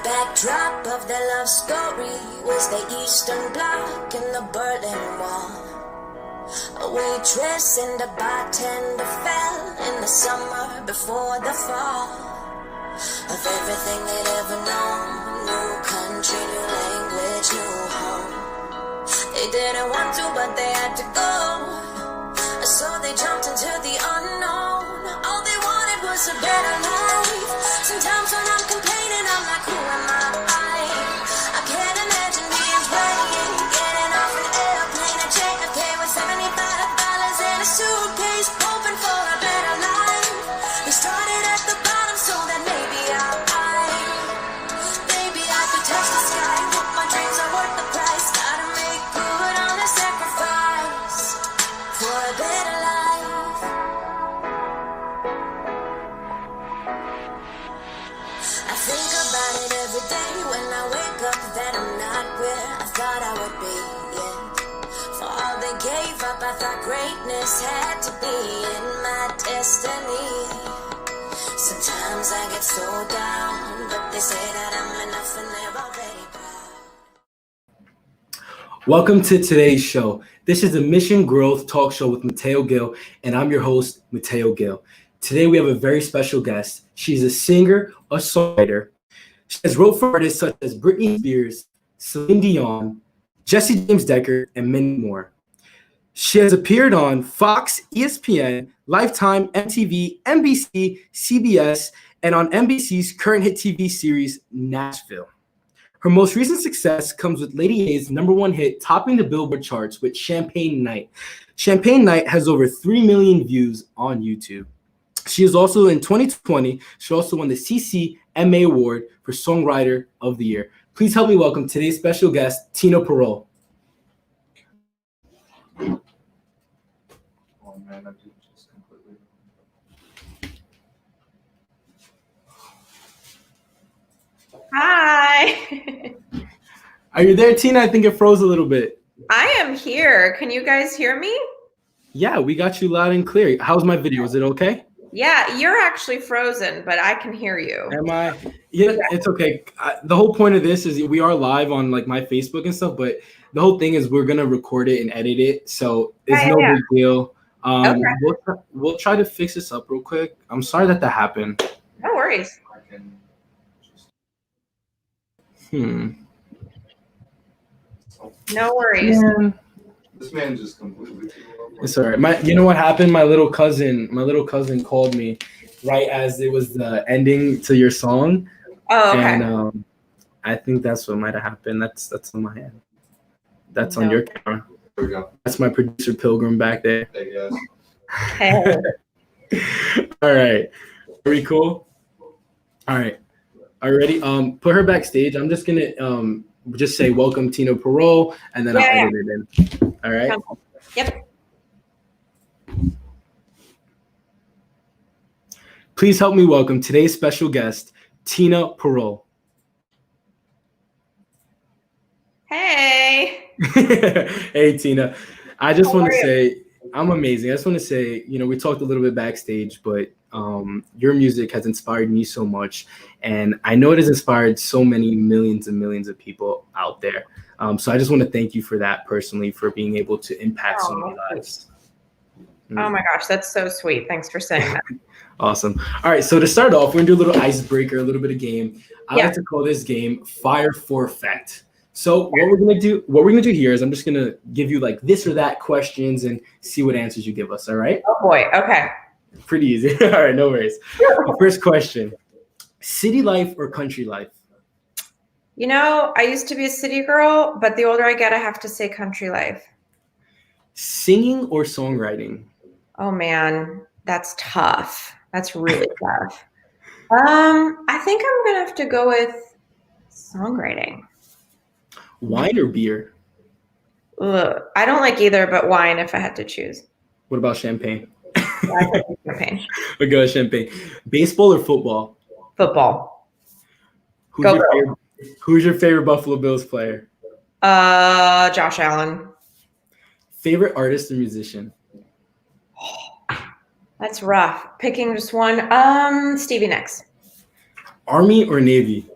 backdrop of their love story was the Eastern Bloc and the Berlin Wall. A waitress and a bartender fell in the summer before the fall. Of everything they'd ever known, new country, new language, new home. They didn't want to, but they had to go. So they jumped into the unknown. All they wanted was a better life. Sometimes when I'm complaining, I'm like, who am I can't imagine being playing, getting off an airplane at JFK with $75 in a suitcase, hoping for a better life. We started at the bottom so that maybe I could touch the sky. Hope my dreams are worth the price. Gotta make good on the sacrifice for a better life. I think about it every day when I wake up that I'm not where I thought I would be yet. For all they gave up, I thought greatness had to be in my destiny. Sometimes I get so down, but they say that I'm enough and they're already proud. Welcome to today's show. This is a Mission Growth Talk Show with Mateo Gil, and I'm your host, Mateo Gil. Today we have a very special guest. She's a singer, a songwriter. She has wrote for artists such as Britney Spears, Celine Dion, Jesse James Decker, and many more. She has appeared on Fox, ESPN, Lifetime, MTV, NBC, CBS, and on NBC's current hit TV series, Nashville. Her most recent success comes with Lady A's #1 hit topping the Billboard charts with Champagne Night. Champagne Night has over 3 million views on YouTube. She is also in 2020, she also won the CCMA Award for Songwriter of the Year. Please help me welcome today's special guest, Tina Parol. Oh man, I did just completely. Hi. Are you there, Tina? I think it froze a little bit. I am here. Can you guys hear me? Yeah, we got you loud and clear. How's my video? Is it okay? Yeah, you're actually frozen, but I can hear you. Am I? Yeah, it's okay. The whole point of this is we are live on like my Facebook and stuff, but the whole thing is we're gonna record it and edit it, so it's no big deal. Okay. We'll try to fix this up real quick. I'm sorry that happened. No worries. I can just. No worries. Yeah. This man just completely. It's all right. You know what happened? My little cousin called me right as it was the ending to your song. Oh, okay. And I think that's what might have happened. That's on my end. That's on your camera. There we go. That's my producer Pilgrim back there. Hey guys. Hey. All right. Are we cool? All right. Are you ready? Put her backstage. I'm just gonna just say welcome Tina Parol, and then I'll edit it in. All right. Yep. Please help me welcome today's special guest, Tina Parol. Hey. Hey, Tina. I just want to say I'm amazing. I just want to say, we talked a little bit backstage, but your music has inspired me so much. And I know it has inspired so many millions and millions of people out there. So I just want to thank you for that personally, for being able to impact so many lives. Oh my gosh, that's so sweet. Thanks for saying that. Awesome. All right, so to start off, we're gonna do a little icebreaker, a little bit of game. I like to call this game Fire for Effect. So what we're gonna do here is I'm just gonna give you like this or that questions and see what answers you give us. All right? Oh boy. Okay. Pretty easy. All right, no worries. First question: city life or country life? I used to be a city girl, but the older I get, I have to say country life. Singing or songwriting? Oh man, that's tough. That's really tough. I think I'm gonna have to go with songwriting. Wine or beer? Ugh, I don't like either, but wine if I had to choose. What about champagne? Champagne. We go with champagne. Baseball or football? Football. Who's your favorite Buffalo Bills player? Josh Allen. Favorite artist or musician? That's rough. Picking just one. Stevie Nicks. Army or Navy?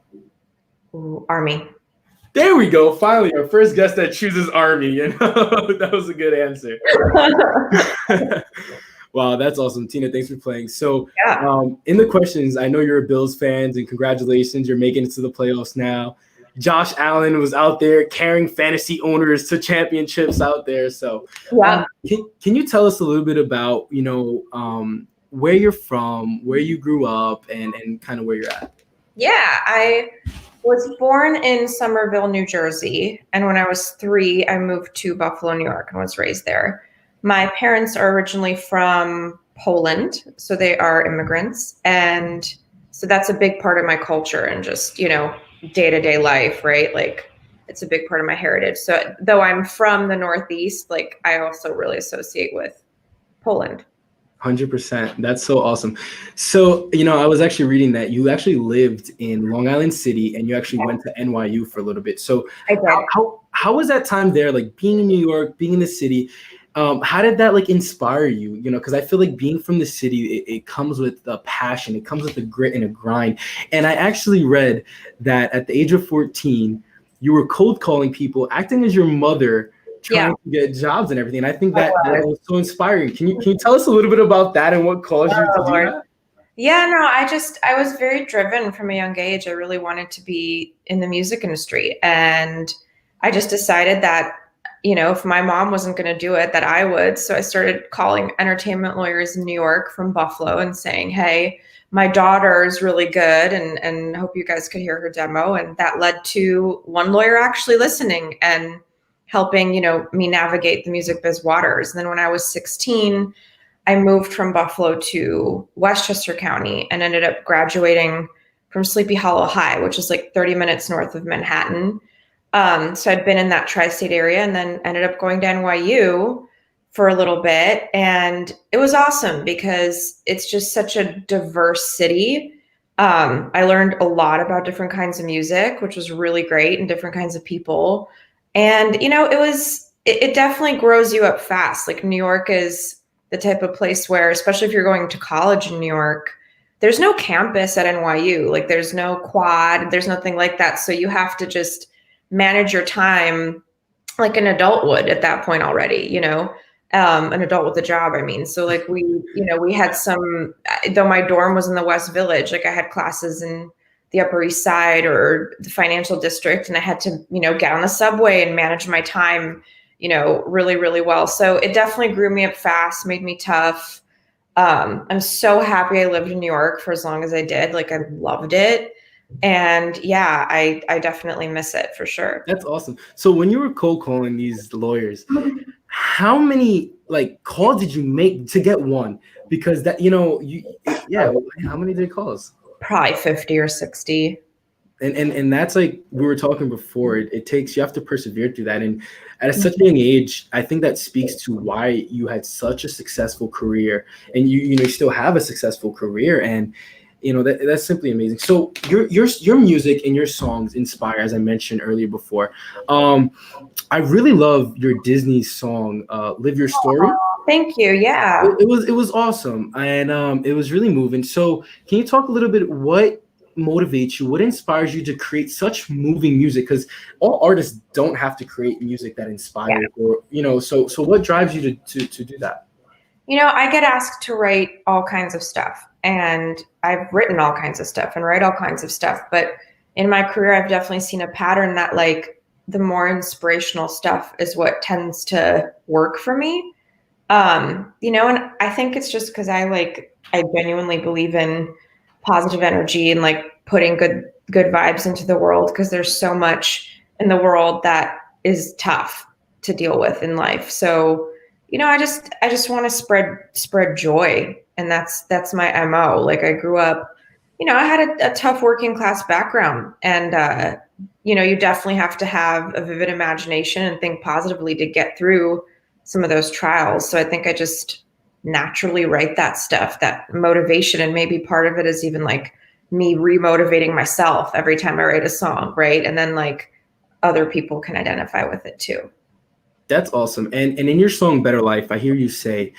Ooh, Army. There we go. Finally, our first guest that chooses Army. You know, that was a good answer. Wow, that's awesome. Tina, thanks for playing. So, Yeah. in the questions, I know you're a Bills fans, and congratulations, you're making it to the playoffs now. Josh Allen was out there carrying fantasy owners to championships out there. So, Yeah. can you tell us a little bit about, where you're from, where you grew up, and kind of where you're at? Yeah, I was born in Somerville, New Jersey, and when I was 3, I moved to Buffalo, New York, and was raised there. My parents are originally from Poland, so they are immigrants, and so that's a big part of my culture and just, day-to-day life, right? Like it's a big part of my heritage. So though I'm from the Northeast, like I also really associate with Poland. 100%. That's so awesome. So, I was actually reading that you actually lived in Long Island City and you actually went to NYU for a little bit. So, I did. how was that time there? Like being in New York, being in the city, how did that like inspire you? Because I feel like being from the city, it comes with a passion, it comes with a grit and a grind. And I actually read that at the age of 14, you were cold calling people, acting as your mother, trying to get jobs and everything. And I think that was so inspiring. Can you tell us a little bit about that and what caused you to do that? Yeah, no, I was very driven from a young age. I really wanted to be in the music industry. And I just decided that, if my mom wasn't going to do it, that I would. So I started calling entertainment lawyers in New York from Buffalo and saying, hey, my daughter is really good and hope you guys could hear her demo. And that led to one lawyer actually listening and helping, me navigate the music biz waters. And then when I was 16, I moved from Buffalo to Westchester County and ended up graduating from Sleepy Hollow High, which is like 30 minutes north of Manhattan. So I'd been in that tri-state area and then ended up going to NYU for a little bit. And it was awesome because it's just such a diverse city. I learned a lot about different kinds of music, which was really great, and different kinds of people. And, it definitely grows you up fast. Like New York is the type of place where, especially if you're going to college in New York, there's no campus at NYU. Like there's no quad, there's nothing like that. So you have to just manage your time like an adult would at that point already, an adult with a job, I mean. So like we had some, though my dorm was in the West Village, like I had classes in the Upper East Side or the financial district, and I had to, get on the subway and manage my time, really, really well. So it definitely grew me up fast, made me tough. I'm so happy I lived in New York for as long as I did. Like I loved it. And yeah, I definitely miss it for sure. That's awesome. So when you were cold calling these lawyers, how many like calls did you make to get one? Because that, how many did it cost? Probably 50 or 60. And that's like we were talking before. It takes, you have to persevere through that. And at such a young age, I think that speaks to why you had such a successful career, and you still have a successful career. And that's simply amazing. So your music and your songs inspire, as I mentioned earlier before. I really love your Disney song, "Live Your Story." Oh, thank you. Yeah, it was awesome, and it was really moving. So can you talk a little bit what motivates you, what inspires you to create such moving music? Because all artists don't have to create music that inspires, or so what drives you to do that? I get asked to write all kinds of stuff, and I've written all kinds of stuff and write all kinds of stuff. But in my career, I've definitely seen a pattern that like the more inspirational stuff is what tends to work for me. And I think it's just because I genuinely believe in positive energy and like putting good vibes into the world, because there's so much in the world that is tough to deal with in life. So, I just want to spread joy, and that's my MO. Like I grew up, I had a tough working class background, and you definitely have to have a vivid imagination and think positively to get through some of those trials. So I think I just naturally write that stuff, that motivation. And maybe part of it is even like me remotivating myself every time I write a song, right? And then like other people can identify with it too. That's awesome. And in your song "Better Life," I hear you say,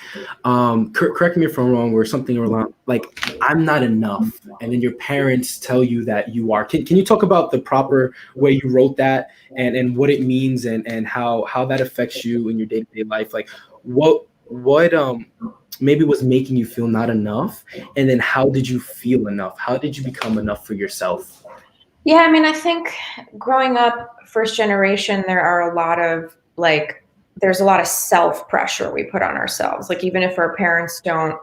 correct me if I'm wrong, or something around like "I'm not enough," and then your parents tell you that you are. Can you talk about the proper way you wrote that and what it means and how that affects you in your day to day life? Like what maybe was making you feel not enough, and then how did you feel enough? How did you become enough for yourself? Yeah, I mean, I think growing up first generation, there's a lot of self pressure we put on ourselves. Like, even if our parents don't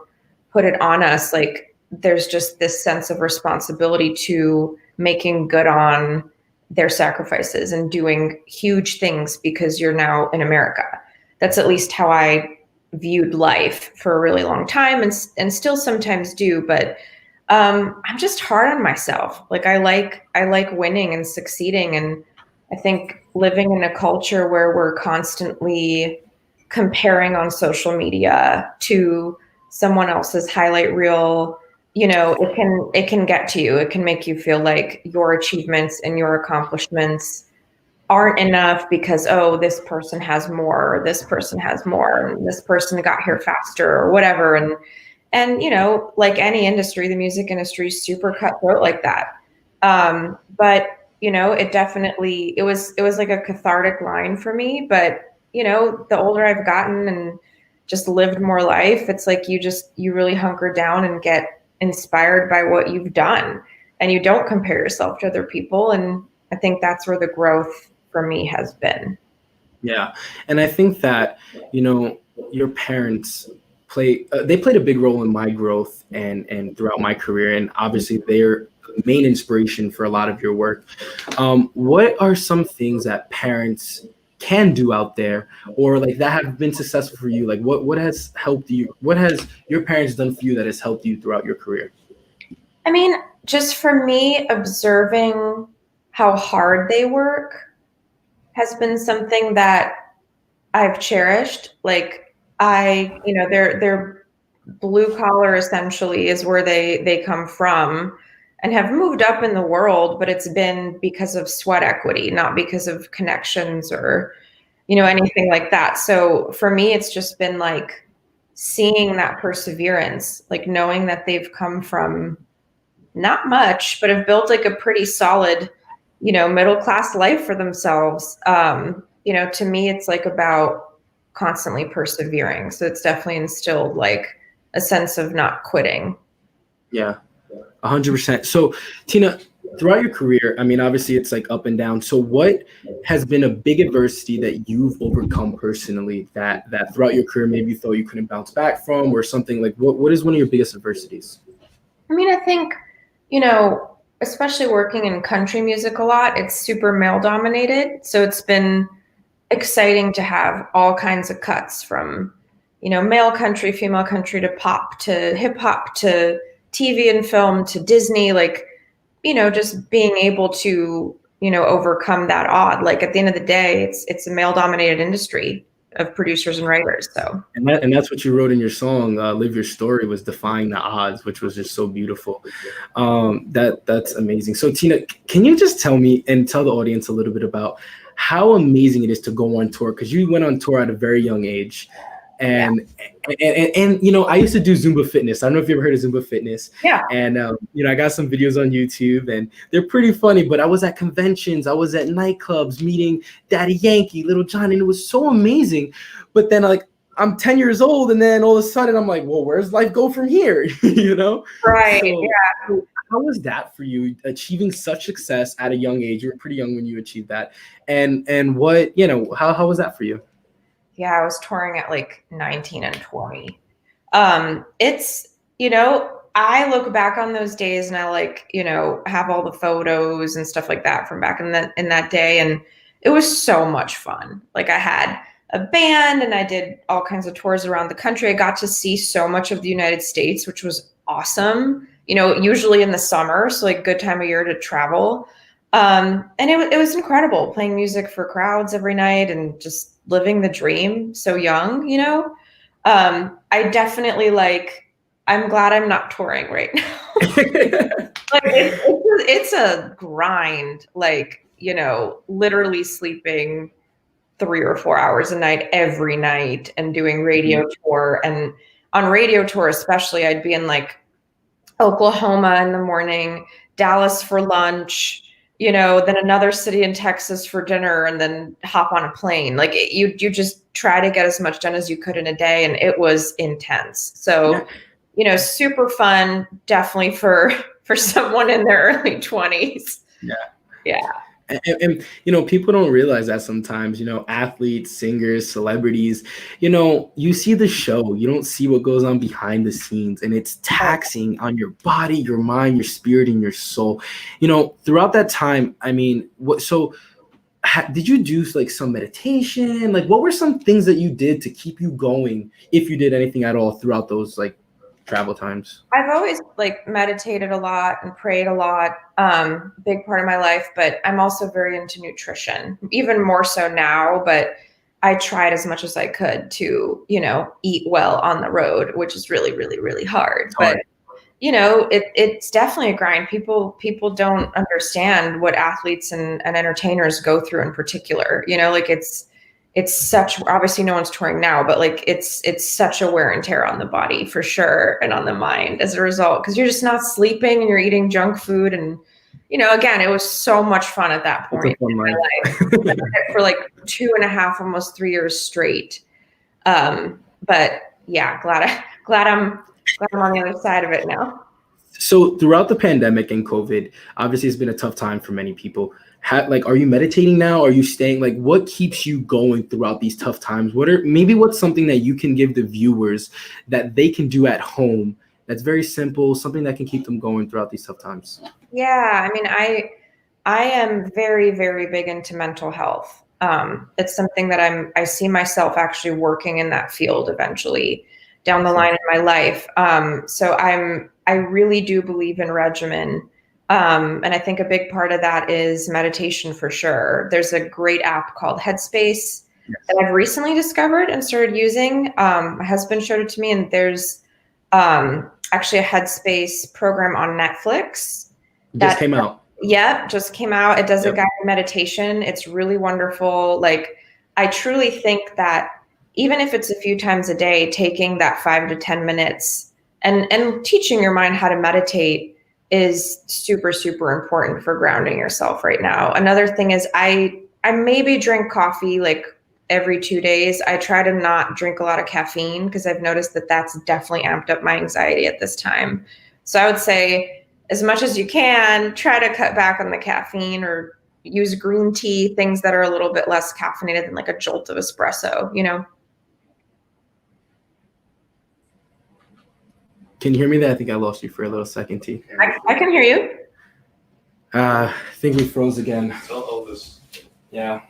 put it on us, like, there's just this sense of responsibility to making good on their sacrifices and doing huge things because you're now in America. That's at least how I viewed life for a really long time, and still sometimes do. But I'm just hard on myself. Like, I like winning and succeeding, and I think living in a culture where we're constantly comparing on social media to someone else's highlight reel, it can get to you. It can make you feel like your achievements and your accomplishments aren't enough because, oh, this person has more, or this person has more, and this person got here faster, or whatever. And like any industry, the music industry is super cutthroat like that. But it was like a cathartic line for me. But the older I've gotten and just lived more life, it's like you really hunker down and get inspired by what you've done, and you don't compare yourself to other people. And I think that's where the growth for me has been. Yeah, and I think that your parents they played a big role in my growth and throughout my career, and obviously they're the main inspiration for a lot of your work. What are some things that parents can do out there, or like that have been successful for you? Like what has helped you? What has your parents done for you that has helped you throughout your career? I mean, just for me, observing how hard they work has been something that I've cherished. Like, their blue collar essentially is where they come from and have moved up in the world, but it's been because of sweat equity, not because of connections or anything like that. So for me, it's just been like seeing that perseverance, like knowing that they've come from not much, but have built like a pretty solid, middle class life for themselves. To me, it's like about constantly persevering. So it's definitely instilled like a sense of not quitting. Yeah, 100%. So, Tina, throughout your career, I mean, obviously it's like up and down. So, what has been a big adversity that you've overcome personally that throughout your career maybe you thought you couldn't bounce back from, or something like what is one of your biggest adversities? I mean, I think, especially working in country music a lot, it's super male dominated. So it's been exciting to have all kinds of cuts from, male country, female country, to pop, to hip hop, to TV and film, to Disney, like, just being able to, overcome that odd. Like, at the end of the day, it's a male dominated industry of producers and writers. So And that's what you wrote in your song, "Live Your Story," was defying the odds, which was just so beautiful. That's amazing. So, Tina, can you just tell me and tell the audience a little bit about how amazing it is to go on tour? Because you went on tour at a very young age. yeah. And I used to do Zumba fitness. I don't know if you ever heard of Zumba fitness. Yeah. And I got some videos on YouTube, and they're pretty funny. But I was at conventions, I was at nightclubs, meeting Daddy Yankee, Little John, and it was so amazing. But then, like, I'm 10 years old, and then all of a sudden, I'm like, well, where's life go from here? Right. So, Yeah. how was that for you, achieving such success at a young age? You were pretty young when you achieved that, and what how was that for you? Yeah, I was touring at like 19 and 20. It's, I look back on those days and I like, have all the photos and stuff like that from back in that day. And it was so much fun. Like, I had a band and I did all kinds of tours around the country. I got to see so much of the United States, which was awesome. Usually in the summer, so like good time of year to travel. And it was incredible playing music for crowds every night and just living the dream so young. I definitely I'm glad I'm not touring right now. Like, it's a grind, like, literally sleeping 3 or 4 hours a night every night and doing radio tour. And on radio tour, especially, I'd be in like Oklahoma in the morning, Dallas for lunch, then another city in Texas for dinner, and then hop on a plane. Like you just try to get as much done as you could in a day. And it was intense. So, super fun, definitely for someone in their early 20s. Yeah. Yeah. And people don't realize that sometimes, athletes, singers, celebrities, you see the show, you don't see what goes on behind the scenes, and it's taxing on your body, your mind, your spirit, and your soul. Throughout that time, I mean, did you do like some meditation? Like, what were some things that you did to keep you going, if you did anything at all throughout those like travel times? I've always like meditated a lot and prayed a lot, big part of my life, but I'm also very into nutrition, even more so now, but I tried as much as I could to, eat well on the road, which is really, really, really hard. But, it's definitely a grind. People don't understand what athletes and entertainers go through in particular, like it's such, obviously no one's touring now, but like it's such a wear and tear on the body for sure, and on the mind as a result, because you're just not sleeping and you're eating junk food. And again, it was so much fun at that point in my life. I did it for like 2.5, almost 3 years straight. But yeah, glad I'm on the other side of it now. So throughout the pandemic and COVID, obviously it's been a tough time for many people. Are you meditating now? Are you staying? Like, what keeps you going throughout these tough times? What's something that you can give the viewers that they can do at home that's very simple, something that can keep them going throughout these tough times? Yeah, I mean, I am very, very big into mental health. It's something that I see myself actually working in that field eventually down the line in my life. So I really do believe in regimen. And I think a big part of that is meditation for sure. There's a great app called Headspace that I've recently discovered and started using. My husband showed it to me, and there's actually a Headspace program on Netflix. Just came out. Yeah, just came out. It does a guided meditation. It's really wonderful. Like, I truly think that even if it's a few times a day, taking that 5 to 10 minutes and teaching your mind how to meditate is super, super important for grounding yourself right now. Another thing is I maybe drink coffee like every 2 days. I try to not drink a lot of caffeine because I've noticed that that's definitely amped up my anxiety at this time. So I would say, as much as you can, try to cut back on the caffeine, or use green tea, things that are a little bit less caffeinated than like a jolt of espresso, Can you hear me there? I think I lost you for a little second, T. I can hear you. I think we froze again. Yeah.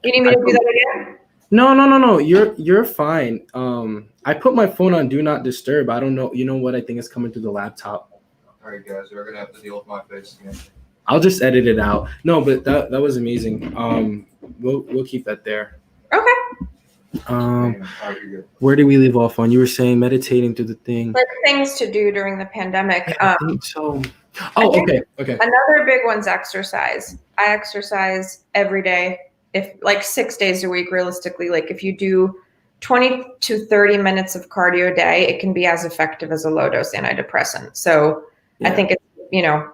You need me to do that again? No. You're fine. I put my phone on do not disturb. I don't know. You know what? I think it's coming through the laptop. All right, guys, we're gonna have to deal with my face again. I'll just edit it out. No, but that was amazing. We'll keep that there. Okay. Where did we leave off on? You were saying meditating through the thing. Like things to do during the pandemic. I think so. Oh, okay. Another big one's exercise. I exercise every day, if like 6 days a week, realistically. Like if you do 20 to 30 minutes of cardio a day, it can be as effective as a low dose antidepressant. So I think it's,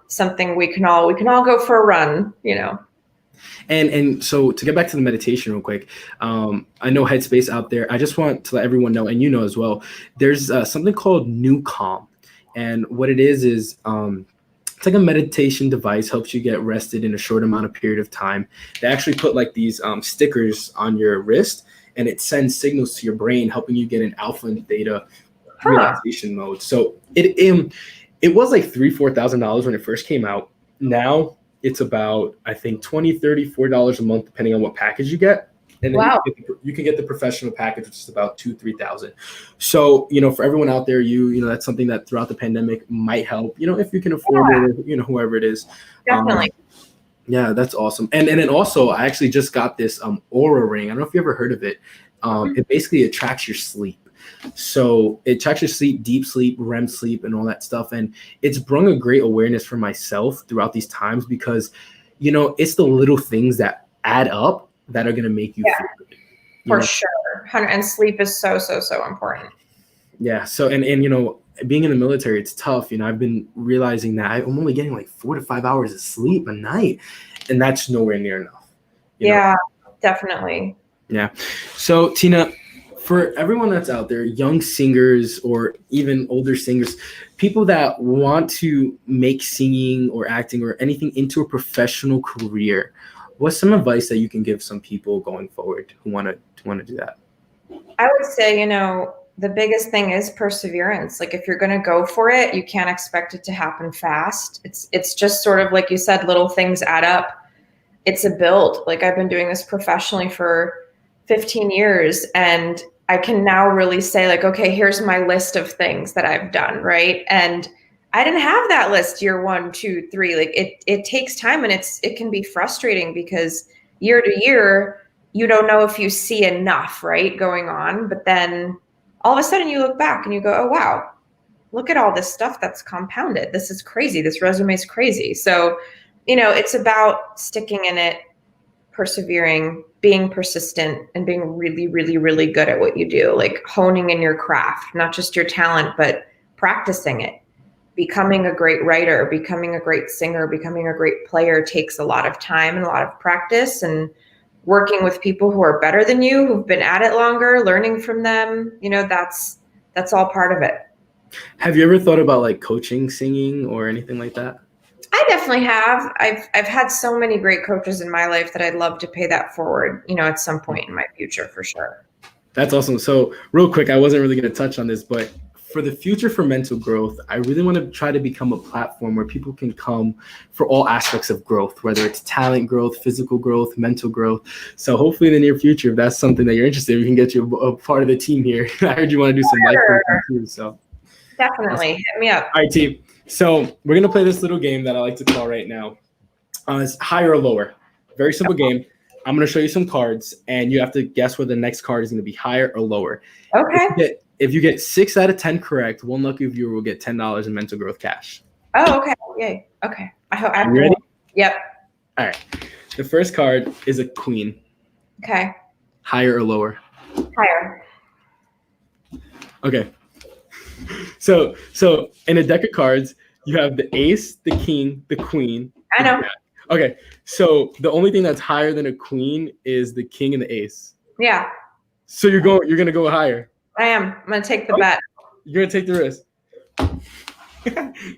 something we can all go for a run, And so to get back to the meditation real quick, I know Headspace out there. I just want to let everyone know, and as well, there's something called New Calm. And what it is it's like a meditation device, helps you get rested in a short amount of period of time. They actually put like these stickers on your wrist, and it sends signals to your brain, helping you get an alpha and theta relaxation mode. So it was like $3,000-$4,000 when it first came out. Now it's about, I think, $20, $30, $40 a month, depending on what package you get. And then you can get the professional package, which is about $2,000-$3,000. So, for everyone out there, that's something that throughout the pandemic might help, if you can afford it, whoever it is. Definitely. Yeah, that's awesome. And then also, I actually just got this Aura ring. I don't know if you ever heard of it. It basically attracts your sleep. So it tracks your sleep, deep sleep, REM sleep, and all that stuff. And it's brought a great awareness for myself throughout these times because, it's the little things that add up that are going to make you feel good. For sure. And sleep is so important. Yeah. So, and being in the military, it's tough. I've been realizing that I'm only getting like 4 to 5 hours of sleep a night, and that's nowhere near enough. Yeah, definitely. Yeah. So, Tina, for everyone that's out there, young singers or even older singers, people that want to make singing or acting or anything into a professional career, what's some advice that you can give some people going forward who want to do that? I would say, the biggest thing is perseverance. Like if you're going to go for it, you can't expect it to happen fast. It's just sort of like you said, little things add up. It's a build. Like I've been doing this professionally for 15 years and I can now really say like, okay, here's my list of things that I've done. Right. And I didn't have that list year 1, 2, 3. Like it takes time and it can be frustrating because year to year, you don't know if you see enough, right, going on. But then all of a sudden you look back and you go, oh, wow, look at all this stuff that's compounded. This is crazy. This resume is crazy. So, it's about sticking in it, persevering, being persistent, and being really, really, really good at what you do, like honing in your craft, not just your talent, but practicing it. Becoming a great writer, becoming a great singer, becoming a great player takes a lot of time and a lot of practice, and working with people who are better than you, who've been at it longer, learning from them, that's all part of it. Have you ever thought about like coaching singing or anything like that? I definitely have. I've had so many great coaches in my life that I'd love to pay that forward, at some point in my future for sure. That's awesome. So real quick, I wasn't really going to touch on this, but for the future for mental growth, I really want to try to become a platform where people can come for all aspects of growth, whether it's talent growth, physical growth, mental growth. So hopefully in the near future, if that's something that you're interested in, we can get you a part of the team here. I heard you want to do some life coaching too. So definitely hit me up. All right, team. So we're going to play this little game that I like to call right now. It's higher or lower. Very simple game. I'm going to show you some cards, and you have to guess whether the next card is going to be higher or lower. Okay. If you get 6 out of 10 correct, one lucky viewer will get $10 in mental growth cash. Oh, okay. Yay. Okay. You ready? Yep. All right. The first card is a queen. Okay. Higher or lower? Higher. Okay. So in a deck of cards, you have the ace, the king, the queen. I know. Okay. So the only thing that's higher than a queen is the king and the ace. Yeah. So you're gonna go higher. I am. I'm gonna take the bet. You're gonna take the risk.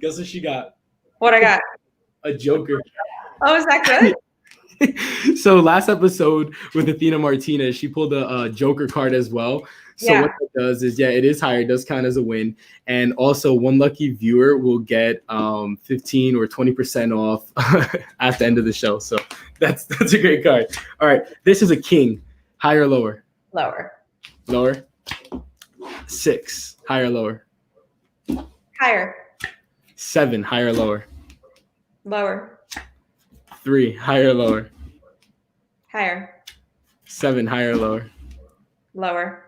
Guess what she got? What I got? A joker. Oh, is that good? So last episode with Athena Martinez, she pulled a joker card as well. So what that does is, it is higher. It does count as a win. And also one lucky viewer will get 15 or 20% off at the end of the show. So that's a great card. All right. This is a king. Higher or lower? Lower. Lower. 6. Higher or lower? Higher. 7. Higher or lower? Lower. 3. Higher or lower? Higher. 7. Higher or lower? Lower.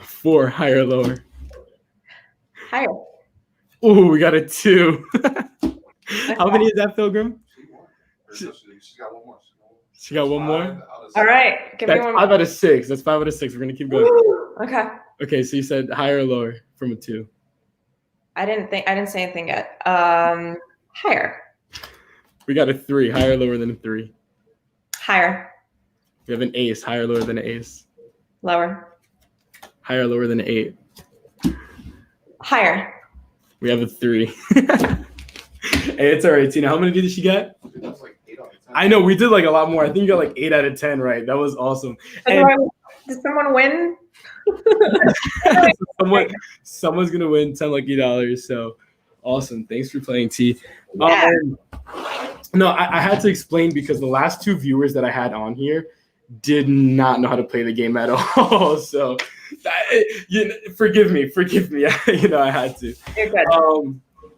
4. Higher or lower? Higher. Oh, we got a 2. How many is that, Pilgrim? She got one more. She got one more? All right. Give me That's one 5 more. out of 6. That's 5 out of 6. We're going to keep going. Okay. Okay, so you said higher or lower from a 2? I didn't say anything yet. Higher. We got a 3. Higher or lower than a 3? Higher. We have an ace. Higher or lower than an ace? Lower. Higher or lower than an 8? Higher. We have a 3. Hey, it's all right, Tina. How many did she get? That's like 8 out of 10. I know, we did like a lot more. I think you got like 8 out of 10 right. That was awesome. And Did someone win? someone's going to win $10 lucky. So awesome. Thanks for playing, T. Yeah. No, I had to explain because the last 2 viewers that I had on here did not know how to play the game at all. So forgive me. I had to. You're good.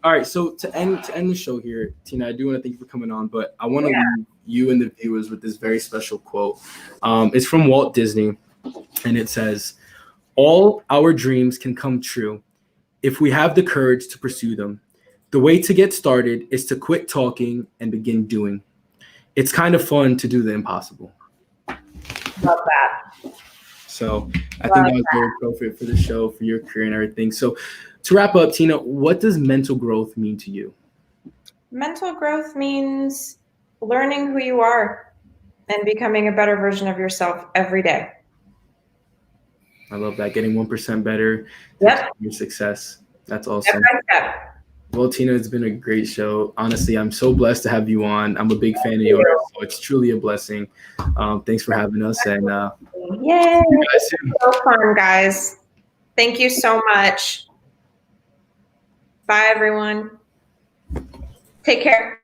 All right, so to end the show here, Tina, I do want to thank you for coming on, but I want to leave you and the viewers with this very special quote. It's from Walt Disney, and it says, "All our dreams can come true if we have the courage to pursue them. The way to get started is to quit talking and begin doing. It's kind of fun to do the impossible." Love that. So I think that was very appropriate for the show, for your career and everything. So to wrap up, Tina, what does mental growth mean to you? Mental growth means learning who you are and becoming a better version of yourself every day. I love that. Getting 1% better. Yep. Your success. That's Step awesome. by step. Well, Tina, it's been a great show. Honestly, I'm so blessed to have you on. I'm a big fan of yours, so it's truly a blessing. Thanks for having us. And Yay. So fun, guys. Thank you so much. Bye, everyone. Take care.